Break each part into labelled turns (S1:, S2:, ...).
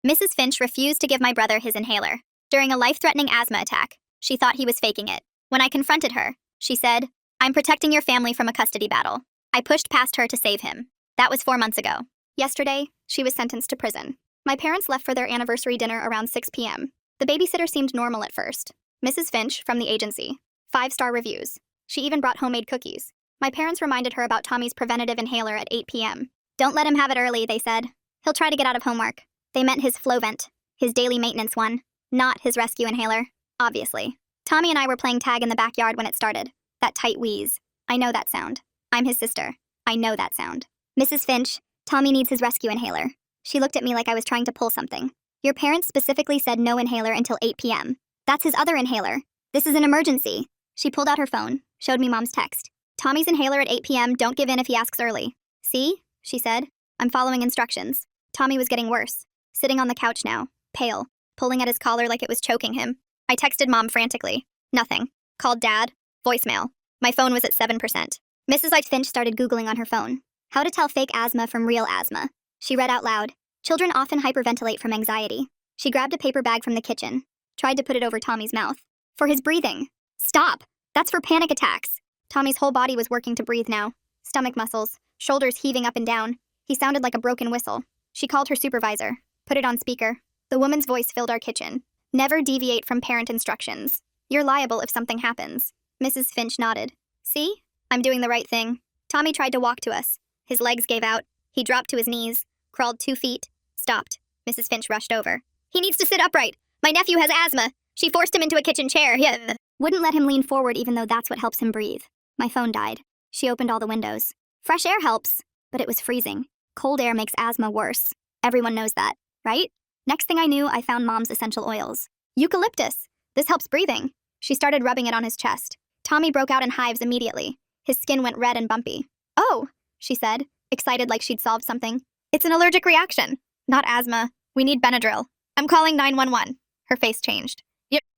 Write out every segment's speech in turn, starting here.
S1: Mrs. Finch refused to give my brother his inhaler. During a life-threatening asthma attack, she thought he was faking it. When I confronted her, she said, "I'm protecting your family from a custody battle." I pushed past her to save him. That was 4 months ago. Yesterday, she was sentenced to prison. My parents left for their anniversary dinner around 6 p.m. The babysitter seemed normal at first. Mrs. Finch, from the agency. 5-star reviews. She even brought homemade cookies. My parents reminded her about Tommy's preventative inhaler at 8 p.m. "Don't let him have it early," they said. "He'll try to get out of homework." They meant his Flovent, his daily maintenance one, not his rescue inhaler, obviously. Tommy and I were playing tag in the backyard when it started. That tight wheeze. I know that sound. I'm his sister. I know that sound. "Mrs. Finch, Tommy needs his rescue inhaler." She looked at me like I was trying to pull something. "Your parents specifically said no inhaler until 8 p.m. That's his other inhaler. This is an emergency." She pulled out her phone, showed me Mom's text. "Tommy's inhaler at 8 p.m. Don't give in if he asks early." "See?" she said. "I'm following instructions." Tommy was getting worse. Sitting on the couch now, pale, pulling at his collar like it was choking him. I texted Mom frantically. Nothing. Called Dad. Voicemail. My phone was at 7%. Mrs. Finch started Googling on her phone. How to tell fake asthma from real asthma. She read out loud. Children often hyperventilate from anxiety. She grabbed a paper bag from the kitchen. Tried to put it over Tommy's mouth. For his breathing. Stop! That's for panic attacks. Tommy's whole body was working to breathe now. Stomach muscles, shoulders heaving up and down. He sounded like a broken whistle. She called her supervisor. Put it on speaker. The woman's voice filled our kitchen. "Never deviate from parent instructions. You're liable if something happens." Mrs. Finch nodded. "See? I'm doing the right thing." Tommy tried to walk to us. His legs gave out. He dropped to his knees, crawled 2 feet, stopped. Mrs. Finch rushed over. "He needs to sit upright. My nephew has asthma. She forced him into a kitchen chair." Yeah. Wouldn't let him lean forward even though that's what helps him breathe. My phone died. She opened all the windows. Fresh air helps, but it was freezing. Cold air makes asthma worse. Everyone knows that, right? Next thing I knew, I found Mom's essential oils. "Eucalyptus. This helps breathing." She started rubbing it on his chest. Tommy broke out in hives immediately. His skin went red and bumpy. "Oh," she said, excited like she'd solved something. "It's an allergic reaction. Not asthma. We need Benadryl. I'm calling 911. Her face changed.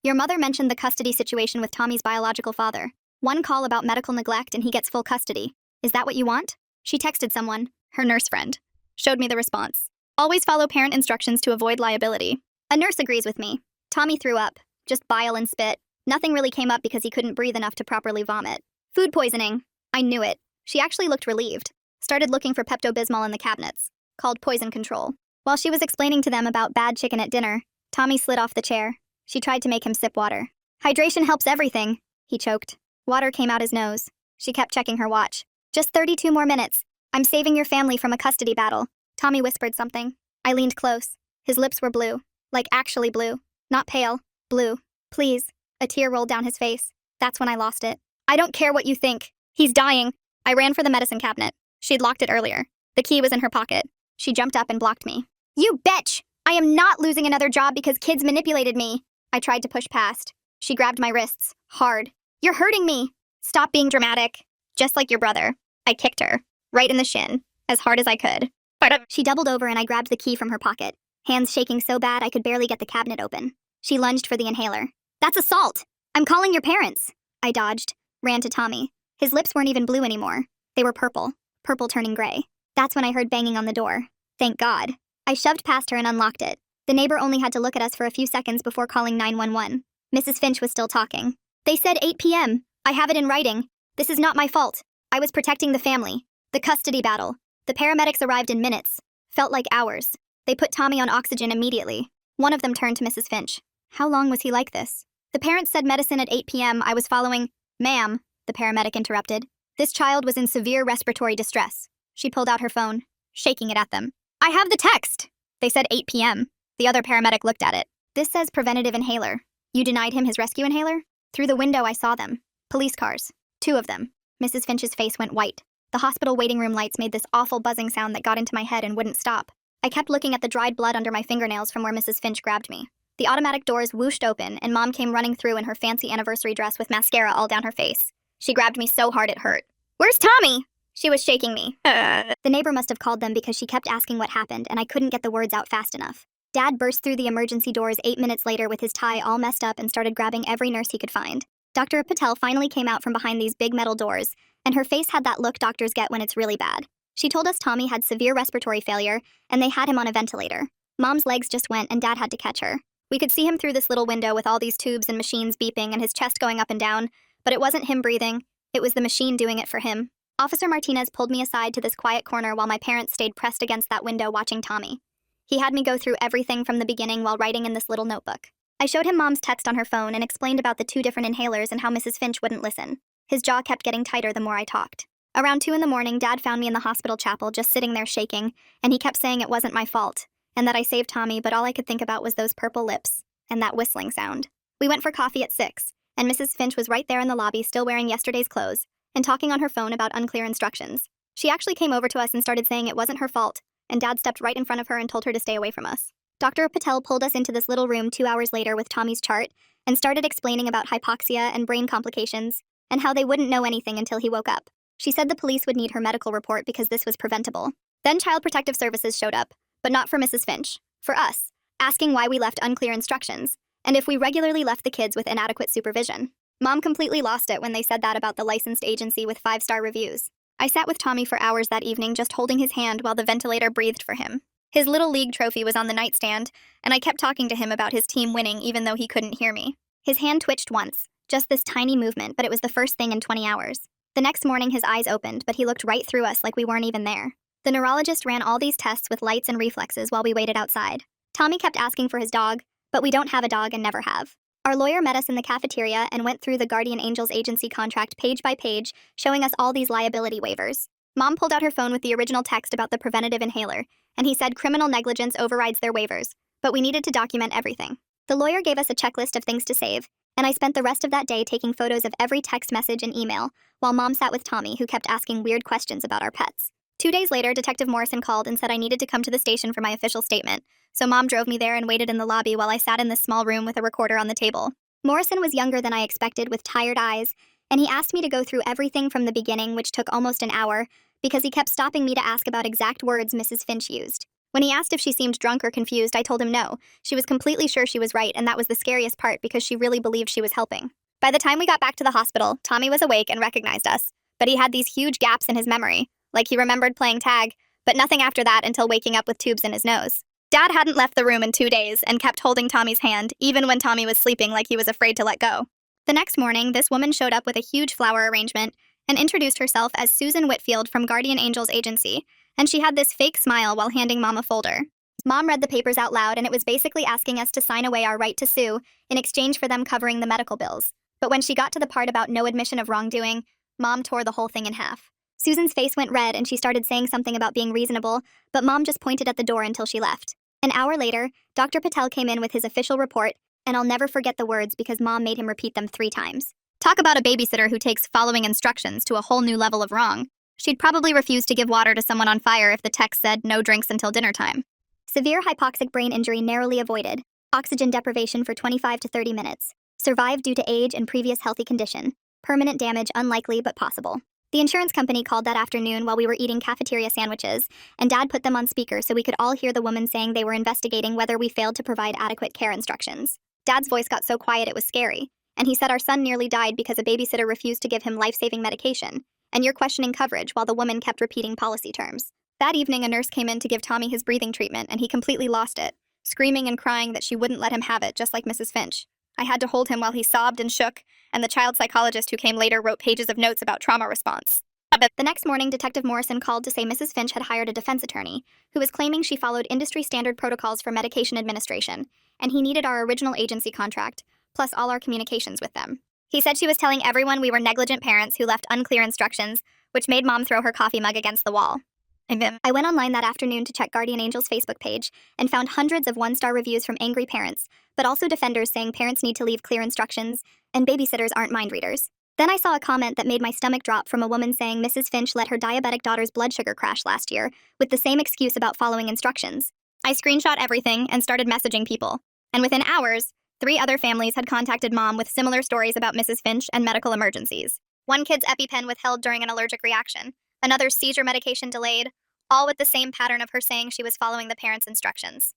S1: "Your mother mentioned the custody situation with Tommy's biological father. One call about medical neglect and he gets full custody. Is that what you want?" She texted someone, her nurse friend. Showed me the response. "Always follow parent instructions to avoid liability." A nurse agrees with me. Tommy threw up. Just bile and spit. Nothing really came up because he couldn't breathe enough to properly vomit. Food poisoning. I knew it. She actually looked relieved. Started looking for Pepto-Bismol in the cabinets. Called poison control. While she was explaining to them about bad chicken at dinner, Tommy slid off the chair. She tried to make him sip water. "Hydration helps everything," he choked. Water came out his nose. She kept checking her watch. "Just 32 more minutes. I'm saving your family from a custody battle." Tommy whispered something. I leaned close. His lips were blue. Like actually blue. Not pale. Blue. "Please." A tear rolled down his face. That's when I lost it. "I don't care what you think. He's dying." I ran for the medicine cabinet. She'd locked it earlier. The key was in her pocket. She jumped up and blocked me. "You bitch! I am not losing another job because kids manipulated me." I tried to push past. She grabbed my wrists. Hard. "You're hurting me." "Stop being dramatic." "Just like your brother." I kicked her. Right in the shin. As hard as I could. She doubled over and I grabbed the key from her pocket. Hands shaking so bad I could barely get the cabinet open. She lunged for the inhaler. "That's assault! I'm calling your parents." I dodged. Ran to Tommy. His lips weren't even blue anymore. They were purple. Purple turning gray. That's when I heard banging on the door. Thank God. I shoved past her and unlocked it. The neighbor only had to look at us for a few seconds before calling 911. Mrs. Finch was still talking. "They said 8 p.m. I have it in writing. This is not my fault. I was protecting the family. The custody battle. The paramedics arrived in minutes. Felt like hours. They put Tommy on oxygen immediately." One of them turned to Mrs. Finch. "How long was he like this?" "The parents said medicine at 8 p.m. I was following." "Ma'am," the paramedic interrupted. "This child was in severe respiratory distress." She pulled out her phone, shaking it at them. "I have the text." They said 8 p.m. The other paramedic looked at it. "This says preventative inhaler. You denied him his rescue inhaler?" Through the window I saw them. Police cars. 2 of them. Mrs. Finch's face went white. The hospital waiting room lights made this awful buzzing sound that got into my head and wouldn't stop. I kept looking at the dried blood under my fingernails from where Mrs. Finch grabbed me. The automatic doors whooshed open and Mom came running through in her fancy anniversary dress with mascara all down her face. She grabbed me so hard it hurt. "Where's Tommy?" She was shaking me. The neighbor must have called them because she kept asking what happened and I couldn't get the words out fast enough. Dad burst through the emergency doors 8 minutes later with his tie all messed up and started grabbing every nurse he could find. Dr. Patel finally came out from behind these big metal doors, and her face had that look doctors get when it's really bad. She told us Tommy had severe respiratory failure, and they had him on a ventilator. Mom's legs just went and Dad had to catch her. We could see him through this little window with all these tubes and machines beeping and his chest going up and down, but it wasn't him breathing, it was the machine doing it for him. Officer Martinez pulled me aside to this quiet corner while my parents stayed pressed against that window watching Tommy. He had me go through everything from the beginning while writing in this little notebook. I showed him Mom's text on her phone and explained about the 2 different inhalers and how Mrs. Finch wouldn't listen. His jaw kept getting tighter the more I talked. Around 2 in the morning, Dad found me in the hospital chapel just sitting there shaking, and he kept saying it wasn't my fault, and that I saved Tommy, but all I could think about was those purple lips and that whistling sound. We went for coffee at 6, and Mrs. Finch was right there in the lobby still wearing yesterday's clothes and talking on her phone about unclear instructions. She actually came over to us and started saying it wasn't her fault, and Dad stepped right in front of her and told her to stay away from us. Dr. Patel pulled us into this little room 2 hours later with Tommy's chart and started explaining about hypoxia and brain complications and how they wouldn't know anything until he woke up. She said the police would need her medical report because this was preventable. Then Child Protective Services showed up, but not for Mrs. Finch, for us, asking why we left unclear instructions and if we regularly left the kids with inadequate supervision. Mom completely lost it when they said that about the licensed agency with 5-star reviews. I sat with Tommy for hours that evening just holding his hand while the ventilator breathed for him. His little league trophy was on the nightstand, and I kept talking to him about his team winning even though he couldn't hear me. His hand twitched once, just this tiny movement, but it was the first thing in 20 hours. The next morning his eyes opened, but he looked right through us like we weren't even there. The neurologist ran all these tests with lights and reflexes while we waited outside. Tommy kept asking for his dog, but we don't have a dog and never have. Our lawyer met us in the cafeteria and went through the Guardian Angels agency contract page by page, showing us all these liability waivers. Mom pulled out her phone with the original text about the preventative inhaler, and he said criminal negligence overrides their waivers, but we needed to document everything. The lawyer gave us a checklist of things to save, and I spent the rest of that day taking photos of every text message and email, while Mom sat with Tommy, who kept asking weird questions about our pets. 2 days later, Detective Morrison called and said I needed to come to the station for my official statement, so Mom drove me there and waited in the lobby while I sat in this small room with a recorder on the table. Morrison was younger than I expected with tired eyes, and he asked me to go through everything from the beginning, which took almost an hour, because he kept stopping me to ask about exact words Mrs. Finch used. When he asked if she seemed drunk or confused, I told him no. She was completely sure she was right, and that was the scariest part because she really believed she was helping. By the time we got back to the hospital, Tommy was awake and recognized us, but he had these huge gaps in his memory, like he remembered playing tag, but nothing after that until waking up with tubes in his nose. Dad hadn't left the room in 2 days and kept holding Tommy's hand, even when Tommy was sleeping like he was afraid to let go. The next morning, this woman showed up with a huge flower arrangement and introduced herself as Susan Whitfield from Guardian Angels Agency, and she had this fake smile while handing Mom a folder. Mom read the papers out loud, and it was basically asking us to sign away our right to sue in exchange for them covering the medical bills. But when she got to the part about no admission of wrongdoing, Mom tore the whole thing in half. Susan's face went red and she started saying something about being reasonable, but Mom just pointed at the door until she left. An hour later, Dr. Patel came in with his official report, and I'll never forget the words because Mom made him repeat them 3 times. Talk about a babysitter who takes following instructions to a whole new level of wrong. She'd probably refuse to give water to someone on fire if the text said no drinks until dinner time. Severe hypoxic brain injury narrowly avoided. Oxygen deprivation for 25 to 30 minutes. Survived due to age and previous healthy condition. Permanent damage unlikely but possible. The insurance company called that afternoon while we were eating cafeteria sandwiches, and Dad put them on speaker so we could all hear the woman saying they were investigating whether we failed to provide adequate care instructions. Dad's voice got so quiet it was scary, and he said our son nearly died because a babysitter refused to give him life-saving medication, and you're questioning coverage while the woman kept repeating policy terms. That evening, a nurse came in to give Tommy his breathing treatment, and he completely lost it, screaming and crying that she wouldn't let him have it, just like Mrs. Finch. I had to hold him while he sobbed and shook, and the child psychologist who came later wrote pages of notes about trauma response. The next morning, Detective Morrison called to say Mrs. Finch had hired a defense attorney, who was claiming she followed industry-standard protocols for medication administration, and he needed our original agency contract, plus all our communications with them. He said she was telling everyone we were negligent parents who left unclear instructions, which made Mom throw her coffee mug against the wall. I went online that afternoon to check Guardian Angel's Facebook page and found hundreds of 1-star reviews from angry parents, but also defenders saying parents need to leave clear instructions and babysitters aren't mind readers. Then I saw a comment that made my stomach drop from a woman saying Mrs. Finch let her diabetic daughter's blood sugar crash last year with the same excuse about following instructions. I screenshot everything and started messaging people. And within hours, 3 other families had contacted Mom with similar stories about Mrs. Finch and medical emergencies. One kid's EpiPen withheld during an allergic reaction, another's seizure medication delayed, all with the same pattern of her saying she was following the parents' instructions.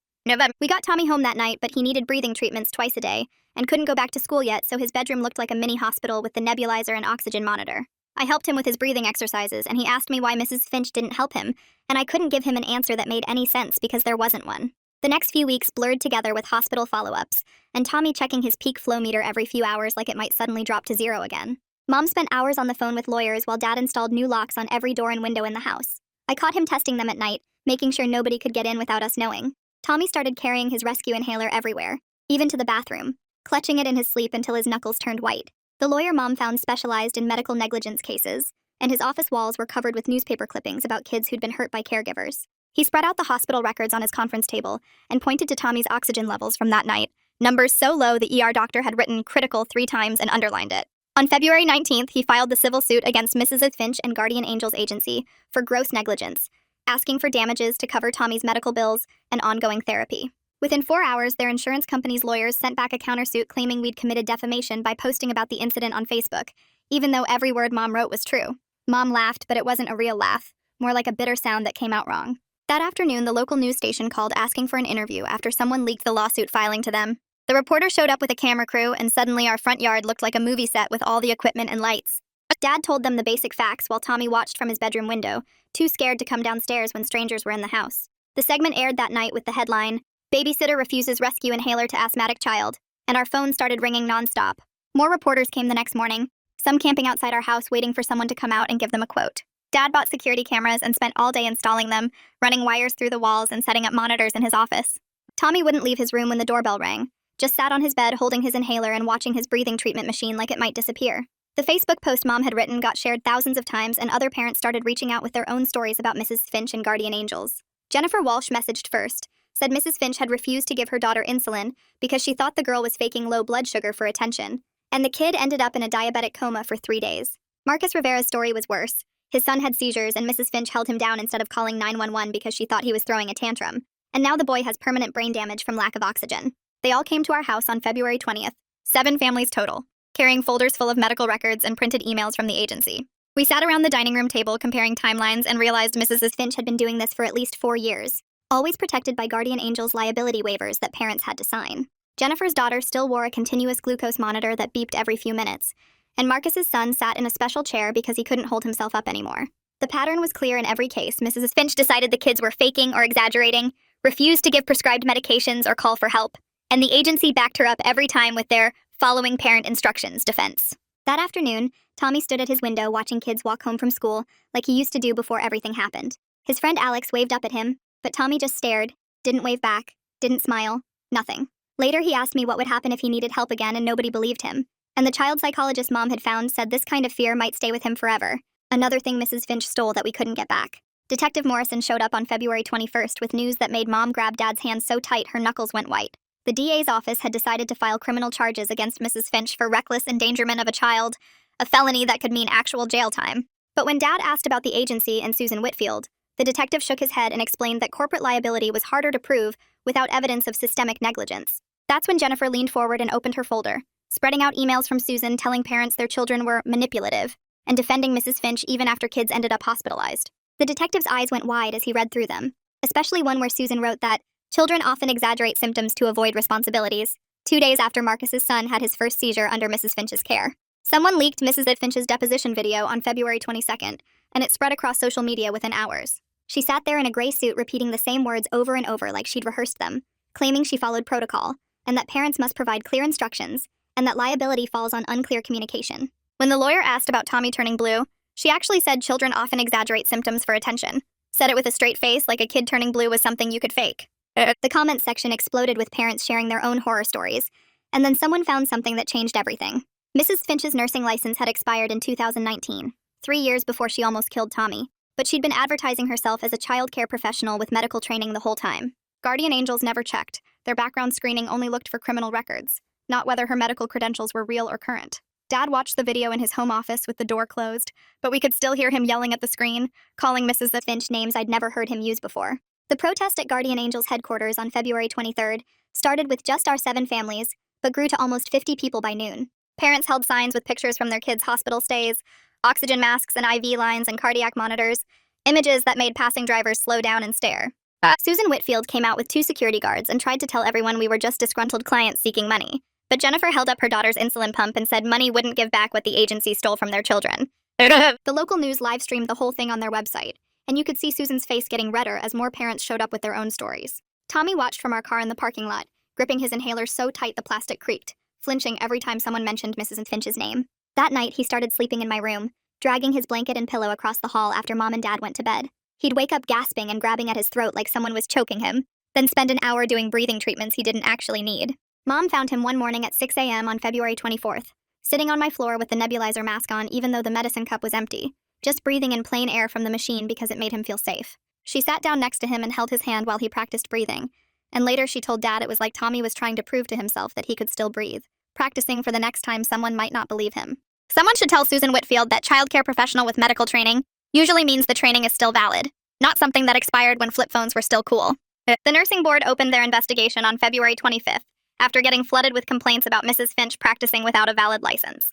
S1: We got Tommy home that night, but he needed breathing treatments twice a day and couldn't go back to school yet, so his bedroom looked like a mini hospital with the nebulizer and oxygen monitor. I helped him with his breathing exercises, and he asked me why Mrs. Finch didn't help him, and I couldn't give him an answer that made any sense because there wasn't one. The next few weeks blurred together with hospital follow-ups, and Tommy checking his peak flow meter every few hours like it might suddenly drop to zero again. Mom spent hours on the phone with lawyers while Dad installed new locks on every door and window in the house. I caught him testing them at night, making sure nobody could get in without us knowing. Tommy started carrying his rescue inhaler everywhere, even to the bathroom, clutching it in his sleep until his knuckles turned white. The lawyer Mom found specialized in medical negligence cases, and his office walls were covered with newspaper clippings about kids who'd been hurt by caregivers. He spread out the hospital records on his conference table and pointed to Tommy's oxygen levels from that night, numbers so low the ER doctor had written critical 3 times and underlined it. On February 19th, he filed the civil suit against Mrs. Finch and Guardian Angels Agency for gross negligence, asking for damages to cover Tommy's medical bills and ongoing therapy. Within 4 hours, their insurance company's lawyers sent back a countersuit claiming we'd committed defamation by posting about the incident on Facebook, even though every word Mom wrote was true. Mom laughed, but it wasn't a real laugh, more like a bitter sound that came out wrong. That afternoon, the local news station called asking for an interview after someone leaked the lawsuit filing to them. The reporter showed up with a camera crew, and suddenly our front yard looked like a movie set with all the equipment and lights. Dad told them the basic facts while Tommy watched from his bedroom window, too scared to come downstairs when strangers were in the house. The segment aired that night with the headline, "Babysitter Refuses Rescue Inhaler to Asthmatic Child," and our phone started ringing nonstop. More reporters came the next morning, some camping outside our house waiting for someone to come out and give them a quote. Dad bought security cameras and spent all day installing them, running wires through the walls and setting up monitors in his office. Tommy wouldn't leave his room when the doorbell rang, just sat on his bed holding his inhaler and watching his breathing treatment machine like it might disappear. The Facebook post Mom had written got shared thousands of times, and other parents started reaching out with their own stories about Mrs. Finch and Guardian Angels. Jennifer Walsh messaged first, said Mrs. Finch had refused to give her daughter insulin because she thought the girl was faking low blood sugar for attention, and the kid ended up in a diabetic coma for 3 days. Marcus Rivera's story was worse. His son had seizures, and Mrs. Finch held him down instead of calling 911 because she thought he was throwing a tantrum. And now the boy has permanent brain damage from lack of oxygen. They all came to our house on February 20th, 7 families total, carrying folders full of medical records and printed emails from the agency. We sat around the dining room table comparing timelines and realized Mrs. Finch had been doing this for at least 4 years, always protected by Guardian Angels liability waivers that parents had to sign. Jennifer's daughter still wore a continuous glucose monitor that beeped every few minutes, and Marcus's son sat in a special chair because he couldn't hold himself up anymore. The pattern was clear in every case. Mrs. Finch decided the kids were faking or exaggerating, refused to give prescribed medications or call for help, and the agency backed her up every time with their following parent instructions defense. That afternoon, Tommy stood at his window watching kids walk home from school like he used to do before everything happened. His friend Alex waved up at him, but Tommy just stared, didn't wave back, didn't smile, nothing. Later he asked me what would happen if he needed help again, and nobody believed him. And the child psychologist Mom had found said this kind of fear might stay with him forever. Another thing Mrs. Finch stole that we couldn't get back. Detective Morrison showed up on February 21st with news that made Mom grab Dad's hand so tight her knuckles went white. The DA's office had decided to file criminal charges against Mrs. Finch for reckless endangerment of a child, a felony that could mean actual jail time. But when Dad asked about the agency and Susan Whitfield, the detective shook his head and explained that corporate liability was harder to prove without evidence of systemic negligence. That's when Jennifer leaned forward and opened her folder, spreading out emails from Susan telling parents their children were manipulative, and defending Mrs. Finch even after kids ended up hospitalized. The detective's eyes went wide as he read through them, especially one where Susan wrote that children often exaggerate symptoms to avoid responsibilities, 2 days after Marcus's son had his first seizure under Mrs. Finch's care. Someone leaked Mrs. Finch's deposition video on February 22nd, and it spread across social media within hours. She sat there in a gray suit repeating the same words over and over like she'd rehearsed them, claiming she followed protocol, and that parents must provide clear instructions, and that liability falls on unclear communication. When the lawyer asked about Tommy turning blue, she actually said children often exaggerate symptoms for attention. Said it with a straight face like a kid turning blue was something you could fake. The comments section exploded with parents sharing their own horror stories, and then someone found something that changed everything. Mrs. Finch's nursing license had expired in 2019, 3 years before she almost killed Tommy, but she'd been advertising herself as a child care professional with medical training the whole time. Guardian Angels never checked. Their background screening only looked for criminal records, not whether her medical credentials were real or current. Dad watched the video in his home office with the door closed, but we could still hear him yelling at the screen, calling Mrs. Finch names I'd never heard him use before. The protest at Guardian Angels headquarters on February 23rd started with just our 7 families, but grew to almost 50 people by noon. Parents held signs with pictures from their kids' hospital stays, oxygen masks and IV lines and cardiac monitors, images that made passing drivers slow down and stare. Susan Whitfield came out with 2 security guards and tried to tell everyone we were just disgruntled clients seeking money. But Jennifer held up her daughter's insulin pump and said money wouldn't give back what the agency stole from their children. The local news live-streamed the whole thing on their website, and you could see Susan's face getting redder as more parents showed up with their own stories. Tommy watched from our car in the parking lot, gripping his inhaler so tight the plastic creaked, flinching every time someone mentioned Mrs. Finch's name. That night, he started sleeping in my room, dragging his blanket and pillow across the hall after Mom and Dad went to bed. He'd wake up gasping and grabbing at his throat like someone was choking him, then spend an hour doing breathing treatments he didn't actually need. Mom found him one morning at 6 a.m. on February 24th, sitting on my floor with the nebulizer mask on even though the medicine cup was empty, just breathing in plain air from the machine because it made him feel safe. She sat down next to him and held his hand while he practiced breathing, and later she told Dad it was like Tommy was trying to prove to himself that he could still breathe, practicing for the next time someone might not believe him. Someone should tell Susan Whitfield that childcare professional with medical training usually means the training is still valid, not something that expired when flip phones were still cool. The nursing board opened their investigation on February 25th, after getting flooded with complaints about Mrs. Finch practicing without a valid license.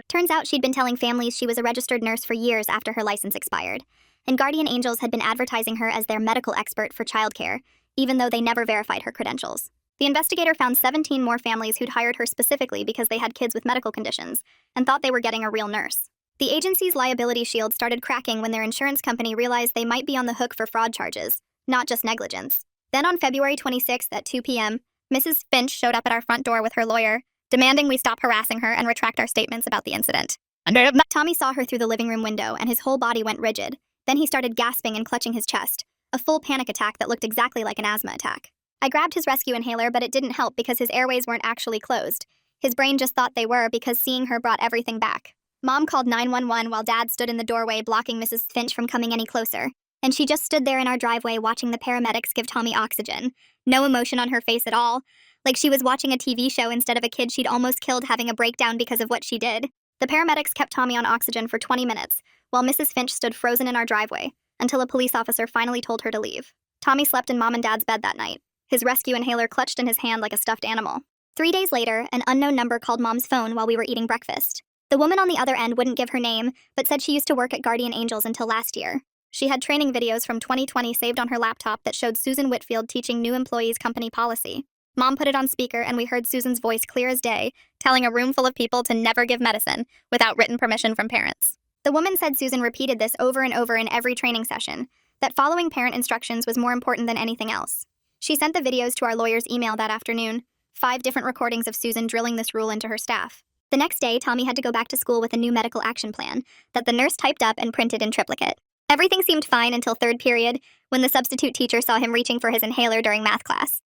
S1: Turns out she'd been telling families she was a registered nurse for years after her license expired, and Guardian Angels had been advertising her as their medical expert for childcare, even though they never verified her credentials. The investigator found 17 more families who'd hired her specifically because they had kids with medical conditions, and thought they were getting a real nurse. The agency's liability shield started cracking when their insurance company realized they might be on the hook for fraud charges, not just negligence. Then on February 26th at 2 p.m., Mrs. Finch showed up at our front door with her lawyer, demanding we stop harassing her and retract our statements about the incident. Tommy saw her through the living room window and his whole body went rigid. Then he started gasping and clutching his chest, a full panic attack that looked exactly like an asthma attack. I grabbed his rescue inhaler, but it didn't help because his airways weren't actually closed. His brain just thought they were because seeing her brought everything back. Mom called 911 while Dad stood in the doorway blocking Mrs. Finch from coming any closer. And she just stood there in our driveway watching the paramedics give Tommy oxygen. No emotion on her face at all. Like she was watching a TV show instead of a kid she'd almost killed having a breakdown because of what she did. The paramedics kept Tommy on oxygen for 20 minutes, while Mrs. Finch stood frozen in our driveway, until a police officer finally told her to leave. Tommy slept in Mom and Dad's bed that night, his rescue inhaler clutched in his hand like a stuffed animal. 3 days later, an unknown number called Mom's phone while we were eating breakfast. The woman on the other end wouldn't give her name, but said she used to work at Guardian Angels until last year. She had training videos from 2020 saved on her laptop that showed Susan Whitfield teaching new employees company policy. Mom put it on speaker and we heard Susan's voice clear as day, telling a room full of people to never give medicine without written permission from parents. The woman said Susan repeated this over and over in every training session, that following parent instructions was more important than anything else. She sent the videos to our lawyer's email that afternoon, 5 different recordings of Susan drilling this rule into her staff. The next day, Tommy had to go back to school with a new medical action plan that the nurse typed up and printed in triplicate. Everything seemed fine until third period, when the substitute teacher saw him reaching for his inhaler during math class.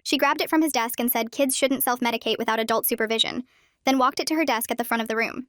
S1: She grabbed it from his desk and said kids shouldn't self-medicate without adult supervision, then walked it to her desk at the front of the room.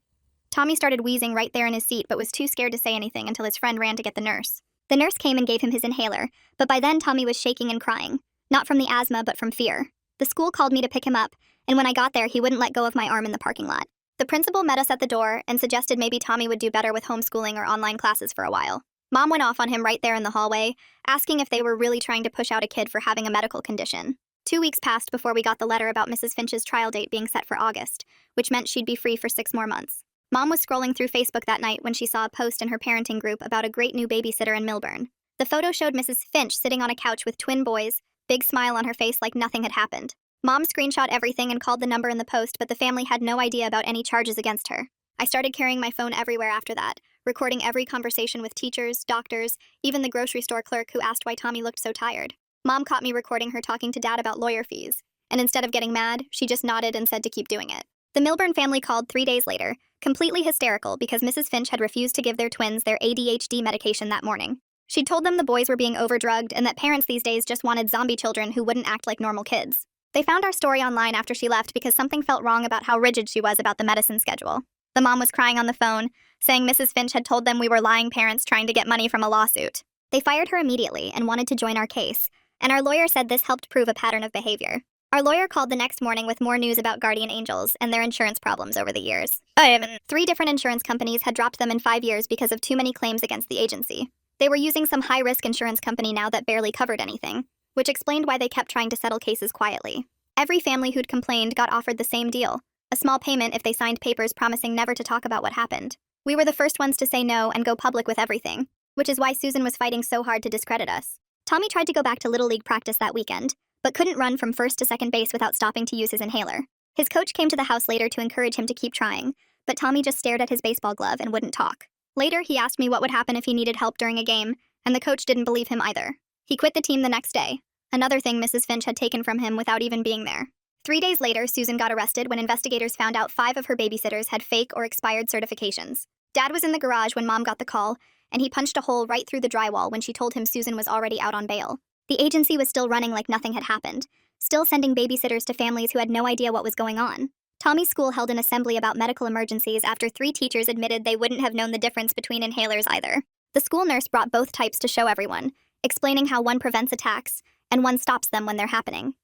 S1: Tommy started wheezing right there in his seat but was too scared to say anything until his friend ran to get the nurse. The nurse came and gave him his inhaler, but by then Tommy was shaking and crying, not from the asthma but from fear. The school called me to pick him up, and when I got there he wouldn't let go of my arm in the parking lot. The principal met us at the door and suggested maybe Tommy would do better with homeschooling or online classes for a while. Mom went off on him right there in the hallway, asking if they were really trying to push out a kid for having a medical condition. 2 weeks passed before we got the letter about Mrs. Finch's trial date being set for August, which meant she'd be free for 6 more months. Mom was scrolling through Facebook that night when she saw a post in her parenting group about a great new babysitter in Millburn. The photo showed Mrs. Finch sitting on a couch with twin boys, big smile on her face like nothing had happened. Mom screenshot everything and called the number in the post, but the family had no idea about any charges against her. I started carrying my phone everywhere after that, recording every conversation with teachers, doctors, even the grocery store clerk who asked why Tommy looked so tired. Mom caught me recording her talking to Dad about lawyer fees, and instead of getting mad, she just nodded and said to keep doing it. The Millburn family called 3 days later, completely hysterical because Mrs. Finch had refused to give their twins their ADHD medication that morning. She told them the boys were being overdrugged and that parents these days just wanted zombie children who wouldn't act like normal kids. They found our story online after she left because something felt wrong about how rigid she was about the medicine schedule. The mom was crying on the phone, saying Mrs. Finch had told them we were lying parents trying to get money from a lawsuit. They fired her immediately and wanted to join our case, and our lawyer said this helped prove a pattern of behavior. Our lawyer called the next morning with more news about Guardian Angels and their insurance problems over the years. 3 different insurance companies had dropped them in 5 years because of too many claims against the agency. They were using some high-risk insurance company now that barely covered anything, which explained why they kept trying to settle cases quietly. Every family who'd complained got offered the same deal, a small payment if they signed papers promising never to talk about what happened. We were the first ones to say no and go public with everything, which is why Susan was fighting so hard to discredit us. Tommy tried to go back to Little League practice that weekend, but couldn't run from first to second base without stopping to use his inhaler. His coach came to the house later to encourage him to keep trying, but Tommy just stared at his baseball glove and wouldn't talk. Later, he asked me what would happen if he needed help during a game, and the coach didn't believe him either. He quit the team the next day. another thing Mrs. Finch had taken from him without even being there. 3 days later, Susan got arrested when investigators found out 5 of her babysitters had fake or expired certifications. Dad was in the garage when Mom got the call, and he punched a hole right through the drywall when she told him Susan was already out on bail. The agency was still running like nothing had happened, still sending babysitters to families who had no idea what was going on. Tommy's school held an assembly about medical emergencies after 3 teachers admitted they wouldn't have known the difference between inhalers either. The school nurse brought both types to show everyone, explaining how one prevents attacks and one stops them when they're happening.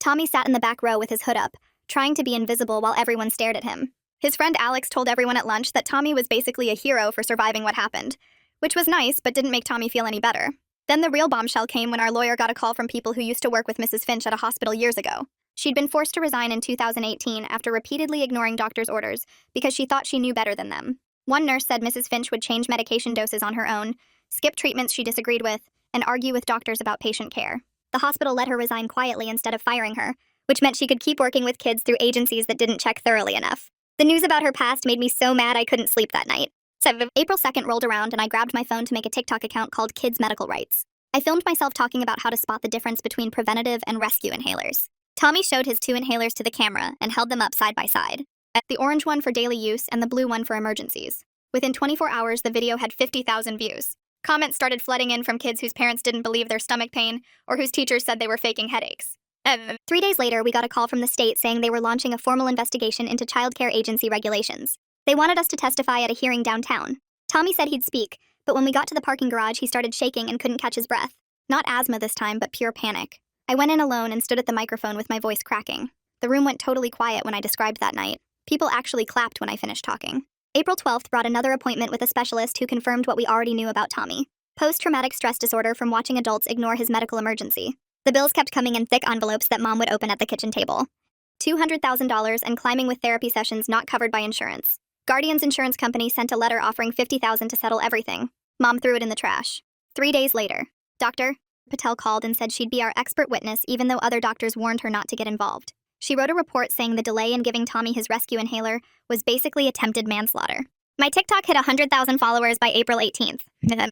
S1: Tommy sat in the back row with his hood up, trying to be invisible while everyone stared at him. His friend Alex told everyone at lunch that Tommy was basically a hero for surviving what happened, which was nice but didn't make Tommy feel any better. Then the real bombshell came when our lawyer got a call from people who used to work with Mrs. Finch at a hospital years ago. She'd been forced to resign in 2018 after repeatedly ignoring doctors' orders because she thought she knew better than them. One nurse said Mrs. Finch would change medication doses on her own, skip treatments she disagreed with, and argue with doctors about patient care. The hospital let her resign quietly instead of firing her, which meant she could keep working with kids through agencies that didn't check thoroughly enough. The news about her past made me so mad I couldn't sleep that night. So April 2nd rolled around and I grabbed my phone to make a TikTok account called Kids Medical Rights. I filmed myself talking about how to spot the difference between preventative and rescue inhalers. Tommy showed his 2 inhalers to the camera and held them up side by side. The orange one for daily use and the blue one for emergencies. Within 24 hours, the video had 50,000 views. Comments started flooding in from kids whose parents didn't believe their stomach pain or whose teachers said they were faking headaches. 3 days later, we got a call from the state saying they were launching a formal investigation into childcare agency regulations. They wanted us to testify at a hearing downtown. Tommy said he'd speak, but when we got to the parking garage, he started shaking and couldn't catch his breath. Not asthma this time, but pure panic. I went in alone and stood at the microphone with my voice cracking. The room went totally quiet when I described that night. People actually clapped when I finished talking. April 12th brought another appointment with a specialist who confirmed what we already knew about Tommy. Post-traumatic stress disorder from watching adults ignore his medical emergency. The bills kept coming in thick envelopes that Mom would open at the kitchen table. $200,000 and climbing with therapy sessions not covered by insurance. Guardian's insurance company sent a letter offering $50,000 to settle everything. Mom threw it in the trash. 3 days later, Dr. Patel called and said she'd be our expert witness even though other doctors warned her not to get involved. She wrote a report saying the delay in giving Tommy his rescue inhaler was basically attempted manslaughter. My TikTok hit 100,000 followers by April 18th.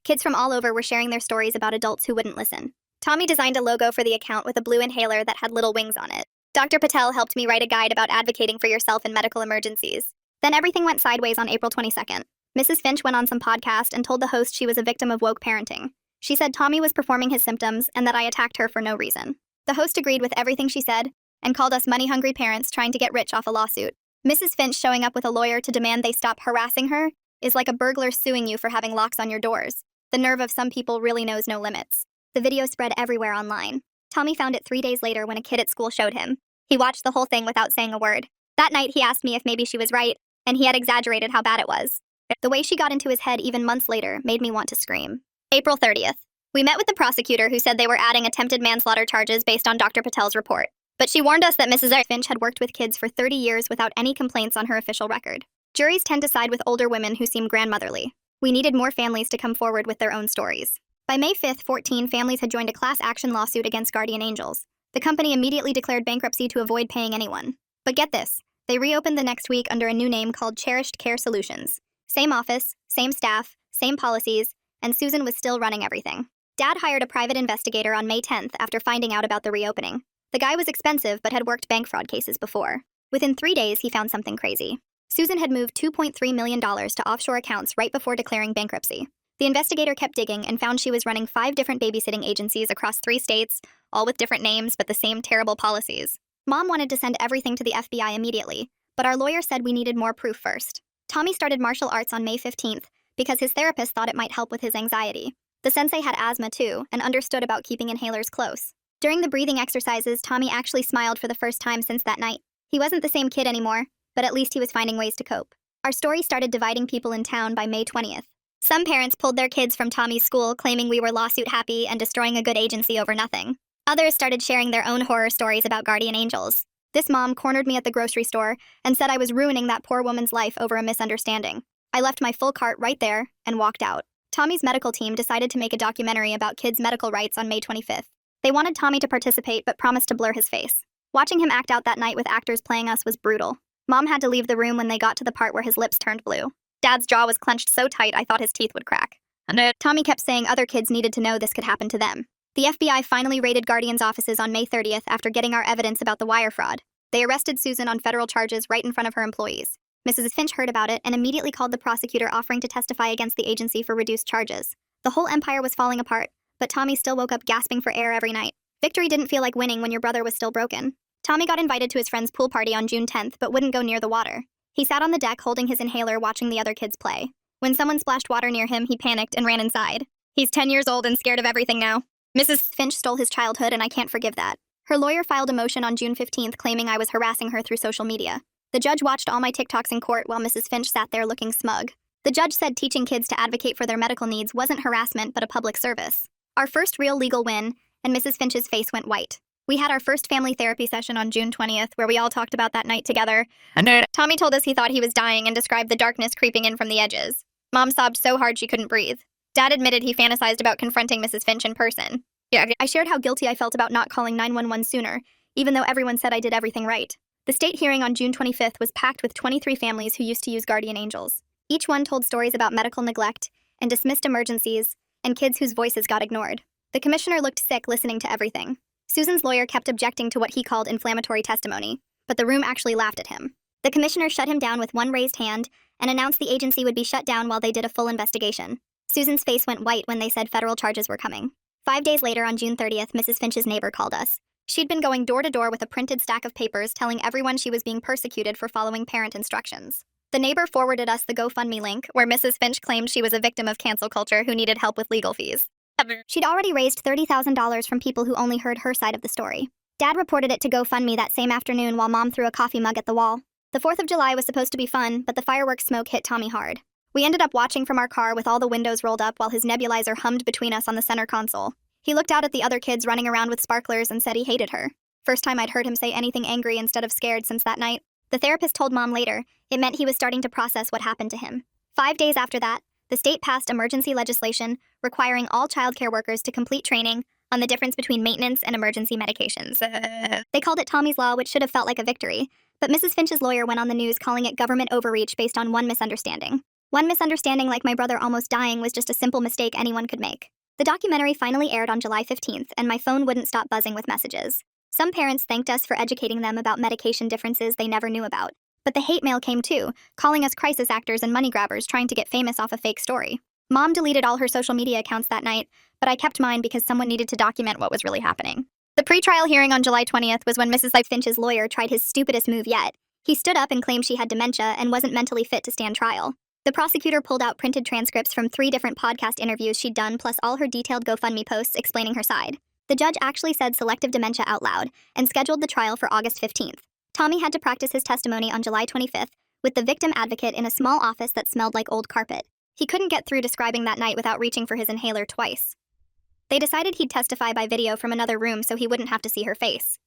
S1: Kids from all over were sharing their stories about adults who wouldn't listen. Tommy designed a logo for the account with a blue inhaler that had little wings on it. Dr. Patel helped me write a guide about advocating for yourself in medical emergencies. Then everything went sideways on April 22nd. Mrs. Finch went on some podcast and told the host she was a victim of woke parenting. She said Tommy was performing his symptoms and that I attacked her for no reason. The host agreed with everything she said and called us money-hungry parents trying to get rich off a lawsuit. Mrs. Finch showing up with a lawyer to demand they stop harassing her is like a burglar suing you for having locks on your doors. The nerve of some people really knows no limits. The video spread everywhere online. Tommy found it 3 days later when a kid at school showed him. He watched the whole thing without saying a word. That night, he asked me if maybe she was right, and he had exaggerated how bad it was. The way she got into his head even months later made me want to scream. April 30th. We met with the prosecutor who said they were adding attempted manslaughter charges based on Dr. Patel's report. But she warned us that Mrs. Finch had worked with kids for 30 years without any complaints on her official record. Juries tend to side with older women who seem grandmotherly. We needed more families to come forward with their own stories. By May 5th, 14 families had joined a class action lawsuit against Guardian Angels. The company immediately declared bankruptcy to avoid paying anyone. But get this, they reopened the next week under a new name called Cherished Care Solutions. Same office, same staff, same policies, and Susan was still running everything. Dad hired a private investigator on May 10th after finding out about the reopening. The guy was expensive but had worked bank fraud cases before. Within 3 days, he found something crazy. Susan had moved $2.3 million to offshore accounts right before declaring bankruptcy. The investigator kept digging and found she was running 5 different babysitting agencies across 3 states, all with different names but the same terrible policies. Mom wanted to send everything to the FBI immediately, but our lawyer said we needed more proof first. Tommy started martial arts on May 15th because his therapist thought it might help with his anxiety. The sensei had asthma too and understood about keeping inhalers close. During the breathing exercises, Tommy actually smiled for the first time since that night. He wasn't the same kid anymore, but at least he was finding ways to cope. Our story started dividing people in town by May 20th. Some parents pulled their kids from Tommy's school, claiming we were lawsuit happy and destroying a good agency over nothing. Others started sharing their own horror stories about guardian angels. This mom cornered me at the grocery store and said I was ruining that poor woman's life over a misunderstanding. I left my full cart right there and walked out. Tommy's medical team decided to make a documentary about kids' medical rights on May 25th. They wanted Tommy to participate but promised to blur his face. Watching him act out that night with actors playing us was brutal. Mom had to leave the room when they got to the part where his lips turned blue. Dad's jaw was clenched so tight I thought his teeth would crack. And Tommy kept saying other kids needed to know this could happen to them. The FBI finally raided Guardian's offices on May 30th after getting our evidence about the wire fraud. They arrested Susan on federal charges right in front of her employees. Mrs. Finch heard about it and immediately called the prosecutor offering to testify against the agency for reduced charges. The whole empire was falling apart, but Tommy still woke up gasping for air every night. Victory didn't feel like winning when your brother was still broken. Tommy got invited to his friend's pool party on June 10th but wouldn't go near the water. He sat on the deck holding his inhaler watching the other kids play. When someone splashed water near him, he panicked and ran inside. He's 10 years old and scared of everything now. Mrs. Finch stole his childhood and I can't forgive that. Her lawyer filed a motion on June 15th claiming I was harassing her through social media. The judge watched all my TikToks in court while Mrs. Finch sat there looking smug. The judge said teaching kids to advocate for their medical needs wasn't harassment but a public service. Our first real legal win, and Mrs. Finch's face went white. We had our first family therapy session on June 20th where we all talked about that night together. Tommy told us he thought he was dying and described the darkness creeping in from the edges. Mom sobbed so hard she couldn't breathe. Dad admitted he fantasized about confronting Mrs. Finch in person. I shared how guilty I felt about not calling 911 sooner, even though everyone said I did everything right. The state hearing on June 25th was packed with 23 families who used to use guardian angels. Each one told stories about medical neglect and dismissed emergencies and kids whose voices got ignored. The commissioner looked sick listening to everything. Susan's lawyer kept objecting to what he called inflammatory testimony, but the room actually laughed at him. The commissioner shut him down with one raised hand and announced the agency would be shut down while they did a full investigation. Susan's face went white when they said federal charges were coming. 5 days later, on June 30th, Mrs. Finch's neighbor called us. She'd been going door to door with a printed stack of papers telling everyone she was being persecuted for following parent instructions. The neighbor forwarded us the GoFundMe link, where Mrs. Finch claimed she was a victim of cancel culture who needed help with legal fees. She'd already raised $30,000 from people who only heard her side of the story. Dad reported it to GoFundMe that same afternoon while Mom threw a coffee mug at the wall. The 4th of July was supposed to be fun, but the fireworks smoke hit Tommy hard. We ended up watching from our car with all the windows rolled up while his nebulizer hummed between us on the center console. He looked out at the other kids running around with sparklers and said he hated her. First time I'd heard him say anything angry instead of scared since that night. The therapist told Mom later it meant he was starting to process what happened to him. 5 days after that, the state passed emergency legislation requiring all childcare workers to complete training on the difference between maintenance and emergency medications. They called it Tommy's Law, which should have felt like a victory, but Mrs. Finch's lawyer went on the news calling it government overreach based on one misunderstanding. One misunderstanding like my brother almost dying was just a simple mistake anyone could make. The documentary finally aired on July 15th, and my phone wouldn't stop buzzing with messages. Some parents thanked us for educating them about medication differences they never knew about. But the hate mail came too, calling us crisis actors and money grabbers trying to get famous off a fake story. Mom deleted all her social media accounts that night, but I kept mine because someone needed to document what was really happening. The pretrial hearing on July 20th was when Mrs. Finch's lawyer tried his stupidest move yet. He stood up and claimed she had dementia and wasn't mentally fit to stand trial. The prosecutor pulled out printed transcripts from 3 different podcast interviews she'd done, plus all her detailed GoFundMe posts explaining her side. The judge actually said selective dementia out loud and scheduled the trial for August 15th. Tommy had to practice his testimony on July 25th with the victim advocate in a small office that smelled like old carpet. He couldn't get through describing that night without reaching for his inhaler twice. They decided he'd testify by video from another room so he wouldn't have to see her face.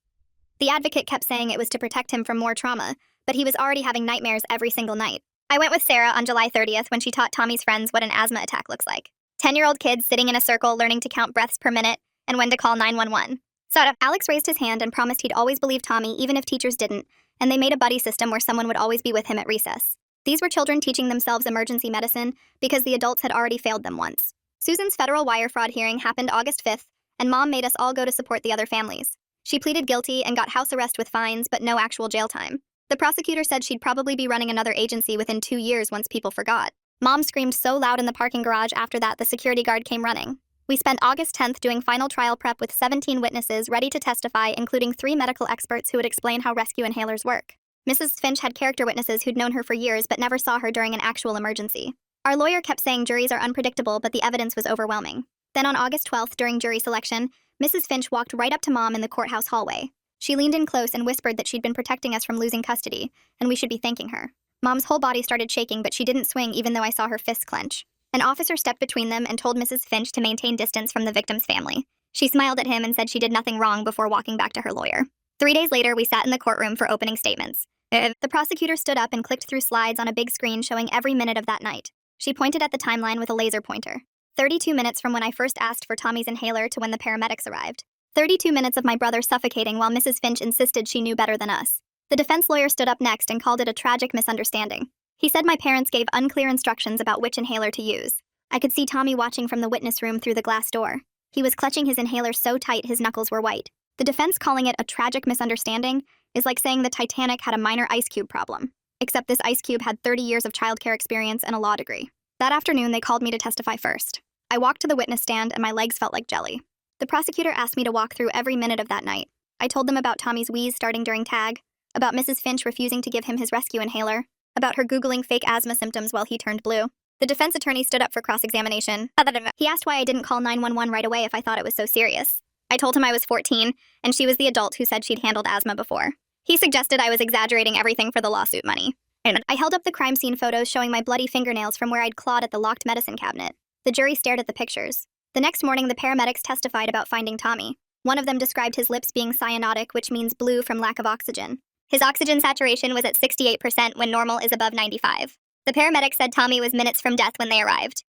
S1: The advocate kept saying it was to protect him from more trauma, but he was already having nightmares every single night. I went with Sarah on July 30th when she taught Tommy's friends what an asthma attack looks like. 10-year-old kids sitting in a circle learning to count breaths per minute and when to call 911. So Alex raised his hand and promised he'd always believe Tommy even if teachers didn't, and they made a buddy system where someone would always be with him at recess. These were children teaching themselves emergency medicine because the adults had already failed them once. Susan's federal wire fraud hearing happened August 5th, and Mom made us all go to support the other families. She pleaded guilty and got house arrest with fines but no actual jail time. The prosecutor said she'd probably be running another agency within 2 years once people forgot. Mom screamed so loud in the parking garage after that the security guard came running. We spent August 10th doing final trial prep with 17 witnesses ready to testify, including 3 medical experts who would explain how rescue inhalers work. Mrs. Finch had character witnesses who'd known her for years but never saw her during an actual emergency. Our lawyer kept saying juries are unpredictable, but the evidence was overwhelming. Then on August 12th, during jury selection, Mrs. Finch walked right up to Mom in the courthouse hallway. She leaned in close and whispered that she'd been protecting us from losing custody, and we should be thanking her. Mom's whole body started shaking, but she didn't swing even though I saw her fists clench. An officer stepped between them and told Mrs. Finch to maintain distance from the victim's family. She smiled at him and said she did nothing wrong before walking back to her lawyer. 3 days later, we sat in the courtroom for opening statements. The prosecutor stood up and clicked through slides on a big screen showing every minute of that night. She pointed at the timeline with a laser pointer. 32 minutes from when I first asked for Tommy's inhaler to when the paramedics arrived. 32 minutes of my brother suffocating while Mrs. Finch insisted she knew better than us. The defense lawyer stood up next and called it a tragic misunderstanding. He said my parents gave unclear instructions about which inhaler to use. I could see Tommy watching from the witness room through the glass door. He was clutching his inhaler so tight his knuckles were white. The defense calling it a tragic misunderstanding is like saying the Titanic had a minor ice cube problem. Except this ice cube had 30 years of childcare experience and a law degree. That afternoon, they called me to testify first. I walked to the witness stand and my legs felt like jelly. The prosecutor asked me to walk through every minute of that night. I told them about Tommy's wheeze starting during tag, about Mrs. Finch refusing to give him his rescue inhaler, about her Googling fake asthma symptoms while he turned blue. The defense attorney stood up for cross-examination. He asked why I didn't call 911 right away if I thought it was so serious. I told him I was 14, and she was the adult who said she'd handled asthma before. He suggested I was exaggerating everything for the lawsuit money. I held up the crime scene photos showing my bloody fingernails from where I'd clawed at the locked medicine cabinet. The jury stared at the pictures. The next morning, the paramedics testified about finding Tommy. One of them described his lips being cyanotic, which means blue from lack of oxygen. His oxygen saturation was at 68% when normal is above 95. The paramedics said Tommy was minutes from death when they arrived.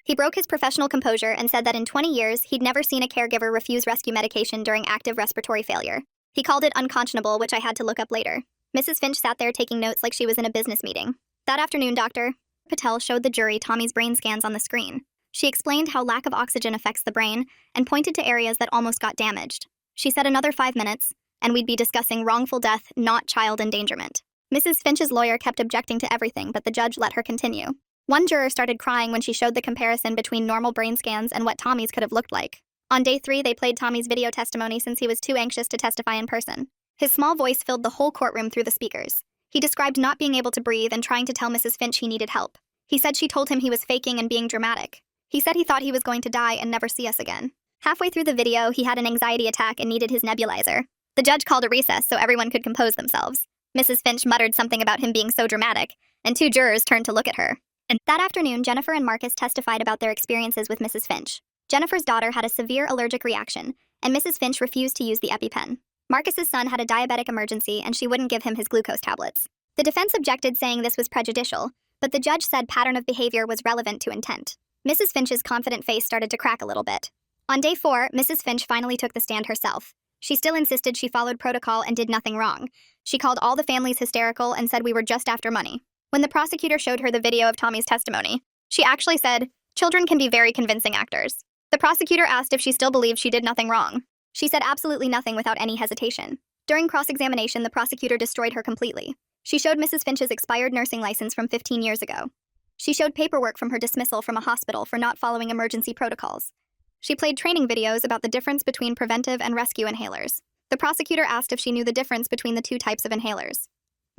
S1: He broke his professional composure and said that in 20 years, he'd never seen a caregiver refuse rescue medication during active respiratory failure. He called it unconscionable, which I had to look up later. Mrs. Finch sat there taking notes like she was in a business meeting. That afternoon, Dr. Patel showed the jury Tommy's brain scans on the screen. She explained how lack of oxygen affects the brain and pointed to areas that almost got damaged. She said another 5 minutes, and we'd be discussing wrongful death, not child endangerment. Mrs. Finch's lawyer kept objecting to everything, but the judge let her continue. One juror started crying when she showed the comparison between normal brain scans and what Tommy's could have looked like. On day 3, they played Tommy's video testimony since he was too anxious to testify in person. His small voice filled the whole courtroom through the speakers. He described not being able to breathe and trying to tell Mrs. Finch he needed help. He said she told him he was faking and being dramatic. He said he thought he was going to die and never see us again. Halfway through the video, he had an anxiety attack and needed his nebulizer. The judge called a recess so everyone could compose themselves. Mrs. Finch muttered something about him being so dramatic, and 2 jurors turned to look at her. And that afternoon, Jennifer and Marcus testified about their experiences with Mrs. Finch. Jennifer's daughter had a severe allergic reaction, and Mrs. Finch refused to use the EpiPen. Marcus's son had a diabetic emergency, and she wouldn't give him his glucose tablets. The defense objected, saying this was prejudicial, but the judge said pattern of behavior was relevant to intent. Mrs. Finch's confident face started to crack a little bit. On day 4, Mrs. Finch finally took the stand herself. She still insisted she followed protocol and did nothing wrong. She called all the families hysterical and said we were just after money. When the prosecutor showed her the video of Tommy's testimony, she actually said, "Children can be very convincing actors." The prosecutor asked if she still believed she did nothing wrong. She said absolutely nothing without any hesitation. During cross-examination, the prosecutor destroyed her completely. She showed Mrs. Finch's expired nursing license from 15 years ago. She showed paperwork from her dismissal from a hospital for not following emergency protocols. She played training videos about the difference between preventive and rescue inhalers. The prosecutor asked if she knew the difference between the 2 types of inhalers.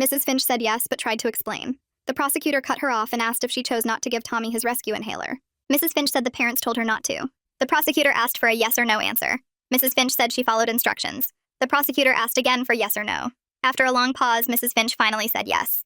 S1: Mrs. Finch said yes, but tried to explain. The prosecutor cut her off and asked if she chose not to give Tommy his rescue inhaler. Mrs. Finch said the parents told her not to. The prosecutor asked for a yes or no answer. Mrs. Finch said she followed instructions. The prosecutor asked again for yes or no. After a long pause, Mrs. Finch finally said yes.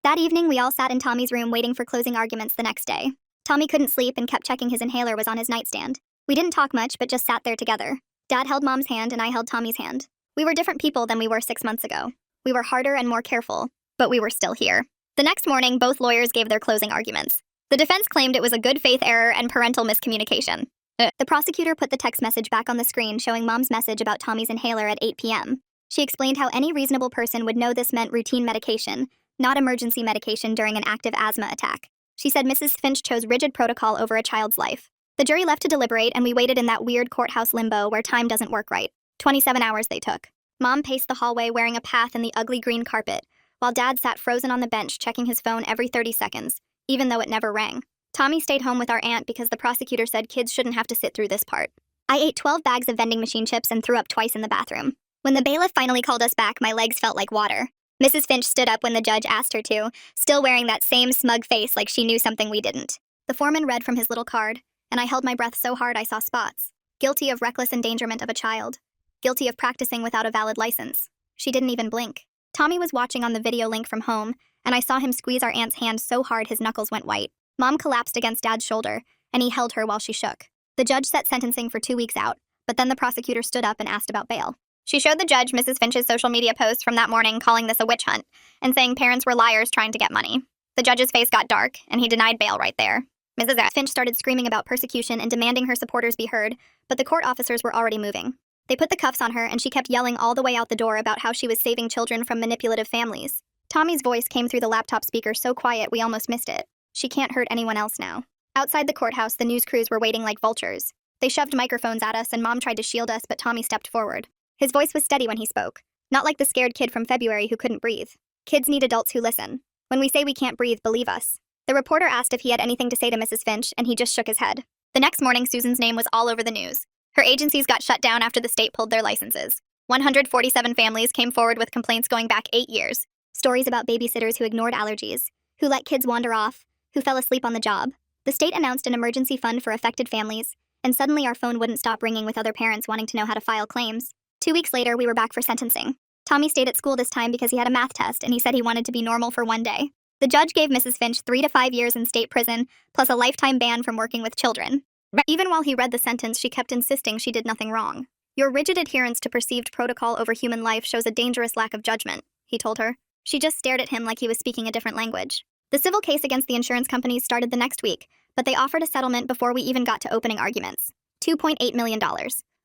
S1: That evening, we all sat in Tommy's room waiting for closing arguments the next day. Tommy couldn't sleep and kept checking his inhaler was on his nightstand. We didn't talk much, but just sat there together. Dad held Mom's hand and I held Tommy's hand. We were different people than we were 6 months ago. We were harder and more careful, but we were still here. The next morning, both lawyers gave their closing arguments. The defense claimed it was a good faith error and parental miscommunication. The prosecutor put the text message back on the screen showing Mom's message about Tommy's inhaler at 8 p.m. She explained how any reasonable person would know this meant routine medication, not emergency medication during an active asthma attack. She said Mrs. Finch chose rigid protocol over a child's life. The jury left to deliberate, and we waited in that weird courthouse limbo where time doesn't work right. 27 hours they took. Mom paced the hallway wearing a path in the ugly green carpet, while Dad sat frozen on the bench checking his phone every 30 seconds, even though it never rang. Tommy stayed home with our aunt because the prosecutor said kids shouldn't have to sit through this part. I ate 12 bags of vending machine chips and threw up twice in the bathroom. When the bailiff finally called us back, my legs felt like water. Mrs. Finch stood up when the judge asked her to, still wearing that same smug face like she knew something we didn't. The foreman read from his little card, and I held my breath so hard I saw spots. Guilty of reckless endangerment of a child. Guilty of practicing without a valid license. She didn't even blink. Tommy was watching on the video link from home, and I saw him squeeze our aunt's hand so hard his knuckles went white. Mom collapsed against Dad's shoulder, and he held her while she shook. The judge set sentencing for 2 weeks out, but then the prosecutor stood up and asked about bail. She showed the judge Mrs. Finch's social media post from that morning calling this a witch hunt, and saying parents were liars trying to get money. The judge's face got dark, and he denied bail right there. Mrs. Finch started screaming about persecution and demanding her supporters be heard, but the court officers were already moving. They put the cuffs on her, and she kept yelling all the way out the door about how she was saving children from manipulative families. Tommy's voice came through the laptop speaker so quiet we almost missed it. She can't hurt anyone else now. Outside the courthouse, the news crews were waiting like vultures. They shoved microphones at us, and Mom tried to shield us, but Tommy stepped forward. His voice was steady when he spoke, not like the scared kid from February who couldn't breathe. Kids need adults who listen. When we say we can't breathe, believe us. The reporter asked if he had anything to say to Mrs. Finch, and he just shook his head. The next morning, Susan's name was all over the news. Her agencies got shut down after the state pulled their licenses. 147 families came forward with complaints going back 8 years. Stories about babysitters who ignored allergies, who let kids wander off, who fell asleep on the job. The state announced an emergency fund for affected families, and suddenly our phone wouldn't stop ringing with other parents wanting to know how to file claims. 2 weeks later, we were back for sentencing. Tommy stayed at school this time because he had a math test, and he said he wanted to be normal for one day. The judge gave Mrs. Finch 3 to 5 years in state prison, plus a lifetime ban from working with children. Even while he read the sentence, she kept insisting she did nothing wrong. Your rigid adherence to perceived protocol over human life shows a dangerous lack of judgment, he told her. She just stared at him like he was speaking a different language. The civil case against the insurance companies started the next week, but they offered a settlement before we even got to opening arguments. $2.8 million.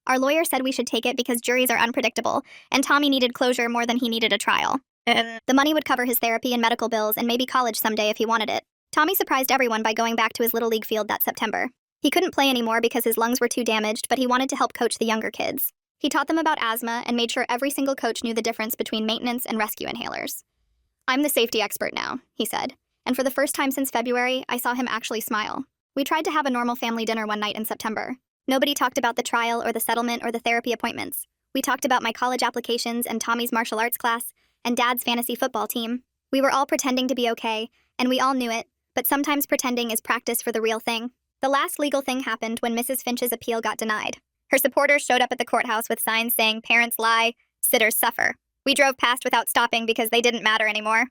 S1: Our lawyer said we should take it because juries are unpredictable, and Tommy needed closure more than he needed a trial. The money would cover his therapy and medical bills and maybe college someday if he wanted it. Tommy surprised everyone by going back to his Little League field that September. He couldn't play anymore because his lungs were too damaged, but he wanted to help coach the younger kids. He taught them about asthma and made sure every single coach knew the difference between maintenance and rescue inhalers. I'm the safety expert now, he said. And for the first time since February, I saw him actually smile. We tried to have a normal family dinner one night in September. Nobody talked about the trial or the settlement or the therapy appointments. We talked about my college applications and Tommy's martial arts class and Dad's fantasy football team. We were all pretending to be okay, and we all knew it, but sometimes pretending is practice for the real thing. The last legal thing happened when Mrs. Finch's appeal got denied. Her supporters showed up at the courthouse with signs saying parents lie, sitters suffer. We drove past without stopping because they didn't matter anymore.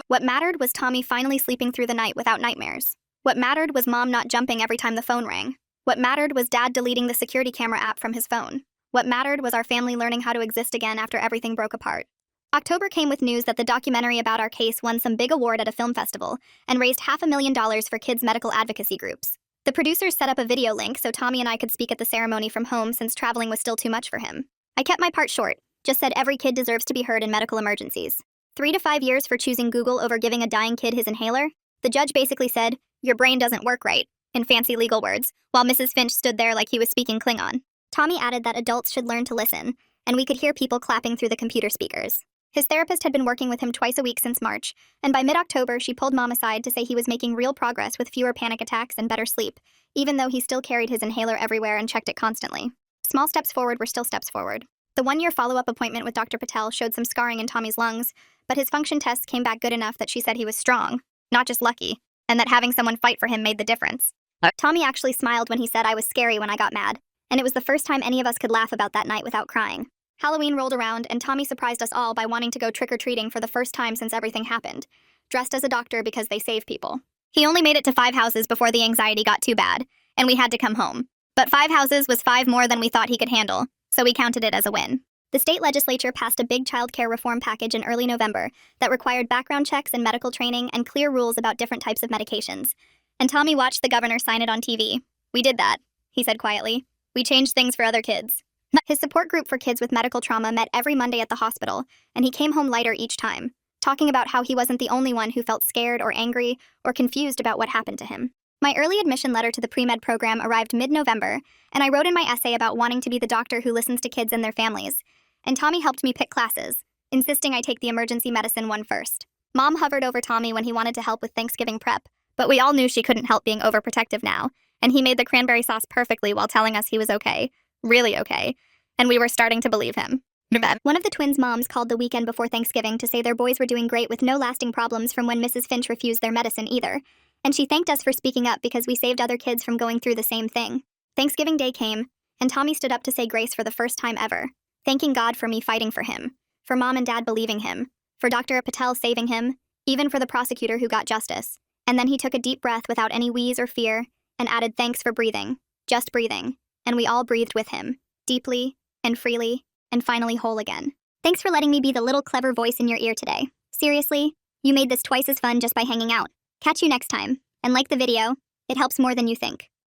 S1: What mattered was Tommy finally sleeping through the night without nightmares. What mattered was Mom not jumping every time the phone rang. What mattered was Dad deleting the security camera app from his phone. What mattered was our family learning how to exist again after everything broke apart. October came with news that the documentary about our case won some big award at a film festival and raised $500,000 for kids' medical advocacy groups. The producers set up a video link so Tommy and I could speak at the ceremony from home since traveling was still too much for him. I kept my part short, just said every kid deserves to be heard in medical emergencies. 3 to 5 years for choosing Google over giving a dying kid his inhaler? The judge basically said, your brain doesn't work right, in fancy legal words, while Mrs. Finch stood there like he was speaking Klingon. Tommy added that adults should learn to listen, and we could hear people clapping through the computer speakers. His therapist had been working with him twice a week since March, and by mid-October she pulled Mom aside to say he was making real progress with fewer panic attacks and better sleep, even though he still carried his inhaler everywhere and checked it constantly. Small steps forward were still steps forward. The 1-year follow-up appointment with Dr. Patel showed some scarring in Tommy's lungs, but his function tests came back good enough that she said he was strong, not just lucky, and that having someone fight for him made the difference. Tommy actually smiled when he said I was scary when I got mad, and it was the first time any of us could laugh about that night without crying. Halloween rolled around, and Tommy surprised us all by wanting to go trick-or-treating for the first time since everything happened, dressed as a doctor because they save people. He only made it to 5 houses before the anxiety got too bad, and we had to come home. But 5 houses was 5 more than we thought he could handle, so we counted it as a win. The state legislature passed a big child care reform package in early November that required background checks and medical training and clear rules about different types of medications. And Tommy watched the governor sign it on TV. We did that, he said quietly. We changed things for other kids. His support group for kids with medical trauma met every Monday at the hospital, and he came home lighter each time, talking about how he wasn't the only one who felt scared or angry or confused about what happened to him. My early admission letter to the pre-med program arrived mid-November, and I wrote in my essay about wanting to be the doctor who listens to kids and their families. And Tommy helped me pick classes, insisting I take the emergency medicine one first. Mom hovered over Tommy when he wanted to help with Thanksgiving prep, but we all knew she couldn't help being overprotective now, and he made the cranberry sauce perfectly while telling us he was okay, really okay, and we were starting to believe him. One of the twins' moms called the weekend before Thanksgiving to say their boys were doing great with no lasting problems from when Mrs. Finch refused their medicine either, and she thanked us for speaking up because we saved other kids from going through the same thing. Thanksgiving Day came, and Tommy stood up to say grace for the first time ever, thanking God for me fighting for him, for Mom and Dad believing him, for Dr. Patel saving him, even for the prosecutor who got justice. And then he took a deep breath without any wheeze or fear and added thanks for breathing, just breathing, and we all breathed with him, deeply and freely, and finally whole again. Thanks for letting me be the little clever voice in your ear today. Seriously, you made this twice as fun just by hanging out. Catch you next time, and like the video, it helps more than you think.